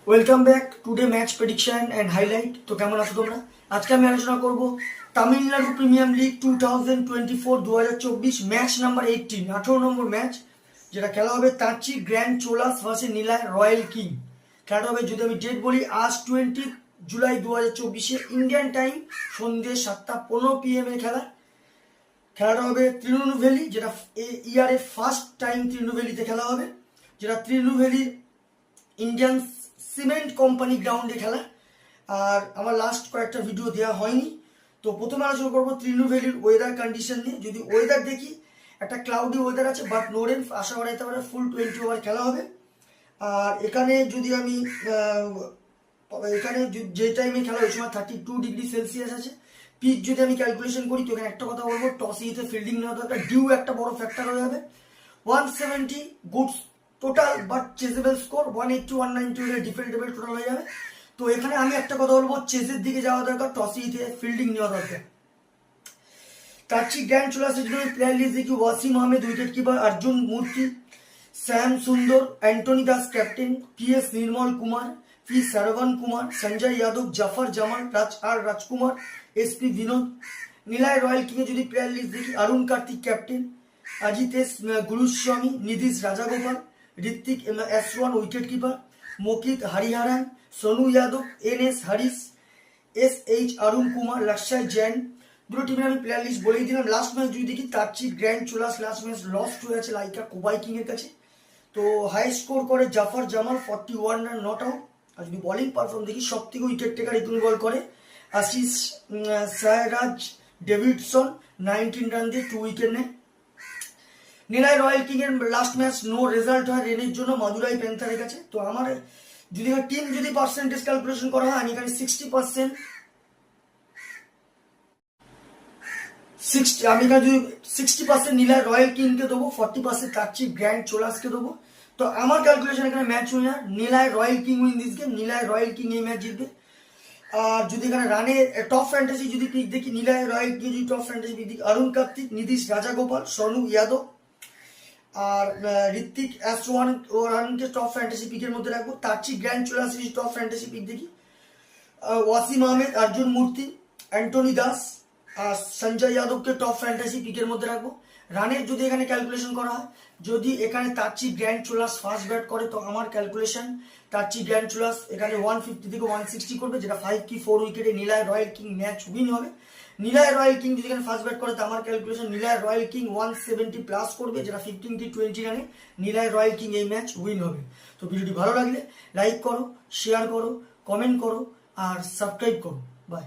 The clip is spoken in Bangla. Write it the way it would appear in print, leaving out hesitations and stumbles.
Welcome back today match prediction and highlight. তো কেমন আছো তোমরা? আজকে আমি আলোচনা করব Tamil Nadu premium league 2024-2024 match number 18 নম্বর ম্যাচ, যেটা খেলা হবে তাঁচি grand Cholas versus নীলায় royal king. খেলাটা হবে, যদি আমি ডেট বলি, আজ 20 জুলাই 2024 ইন্ডিয়ান টাইম সন্ধ্যে 7:15 PM এর খেলাটা হবে তৃণমূলী, যেটা ইয়ারে ফার্স্ট টাইম তৃণমূলীতে খেলা হবে, যেটা তৃণমূলী ইন্ডিয়ান সিমেন্ট কোম্পানি গ্রাউন্ডে খেলা। আর আমার লাস্ট কয়েকটা ভিডিও দেওয়া হয়নি। তো প্রথমে আলোচনা করবো তৃণমূলীর ওয়েদার কন্ডিশন নিয়ে। যদি ওয়েদার দেখি, একটা ক্লাউডি ওয়েদার আছে, বাট নো রেন, আশা করা যেতে পারে ফুল 20 ওভার খেলা হবে। আর এখানে যদি আমি এখানে যে টাইমে খেলা ওই সময় 32 ডিগ্রি সেলসিয়াস আছে। পিচ যদি আমি ক্যালকুলেশন করি, তো এখানে একটা কথা বলবো, টস জিতে ফিল্ডিং নেওয়া দরকার, ডিউ একটা বড় ফ্যাক্টর হয়ে যাবে। 170 goods total but chasable score, 180-190 defendable total হয়ে যাবে। তো এখানে আমি একটা কথা বলবো, চেজের দিকে যাওয়া দরকার, টসে জিতে ফিল্ডিং নেওয়া দরকার। তাঁচি গ্র্যান্ড চোলাসের জন্য প্লেয়ার লিস্ট দেখি, Wasim Ahmed wicket keeper, Arjun Murthy, Shyam Sundar, Antony Das captain, PS Nirmal Kumar, P Shravan Kumar, Sanjay Yadav, Zafar Zaman, Rajkumar, SP Vinod. Nilay royal কিংয়ে যদি প্লেয়ার লিস্ট দেখি, Arun Karthik captain, Ajitesh Guruswamy, Nidhish Rajagopal, Ritwik S1 wicket keeper, Mokit Hariharan, Sonu Yadav, NS Harish, SH Arun Kumar, Lakshay Jain. দুটো টিমের আমি প্লেয়ার লিস্ট বলেই দিলাম। লাস্ট ম্যাচ যদি দেখি, তাঁচি grand Cholas last match lost হয়ে আছে লাইকা কোবাই কিং এর কাছে। তো হাই স্কোর করে Zafar Jamal 41 run not out. আর যদি বোলিং পারফর্ম দেখি, সব থেকে উইকেট টেকার ইকুইন বল করে আশিস সায়রাজ ডেভিডসন, 19 রান দিয়ে 2 উইকেট নেয়। নীলায় রয়্যাল কিং এর লাস্ট ম্যাচ নো রেজাল্ট হয় রেনের জন্য মাদুরাই প্যান্থারের কাছে। তো আমার যদি টিম যদি পার্সেন্টেজ ক্যালকুলেশন করা হয়, আমি এখানে 60% নীলায় রয়্যাল কিংকে দেবো, 40% তাঁচি গ্র্যান্ড চোলাসকে দেবো। তো আমার ক্যালকুলেশন এখানে match winner Nilay royal king win this game, Nilay royal king এই ম্যাচ জিতবে। আর যদি এখানে রানে টপ ফ্যান্টাসি যদি পিক দেখি, নীলায় রয়্যাল কিং যদি টপ ফ্যান্টাসি পিক দেখি, অরুণ কার্তিক, নিধিশ রাজাগোপাল, সোনু যাদব আর ঋত্বিক S1 ও রানকে টপ ফ্যান্টাসি পিকের মধ্যে রাখবো। তাঁচি grand Cholas top fantasy pick দেখি, ওয়াসিম আহমেদ, অর্জুন মূর্তি, অ্যান্টনি দাস আর সঞ্জয় যাদবকে টপ ফ্যান্টাসি পিকের মধ্যে রাখবো। রানের যদি এখানে ক্যালকুলেশন করা হয়, যদি এখানে তাঁচি গ্র্যান্ড চোলাস ফার্স্ট ব্যাট করে, তো আমার ক্যালকুলেশন তাঁচি গ্র্যান্ড চোলাস এখানে 150 থেকে 160 করবে, যেটা 5 কি 4 উইকেটে নীলায় রয়্যাল কিং ম্যাচ উইন হবে। নীলায় রয়্যাল কিং যদি এখানে ফার্স্ট ব্যাট করে, তো আমার ক্যালকুলেশন নীলায় রয়্যাল কিং 170 প্লাস করবে, যেটা 15 কি 20 রানে নীলায় রয়্যাল কিং এই ম্যাচ উইন হবে। তো ভিডিওটি ভালো লাগলে লাইক করো, শেয়ার করো, কমেন্ট করো আর সাবস্ক্রাইব করো। বাই।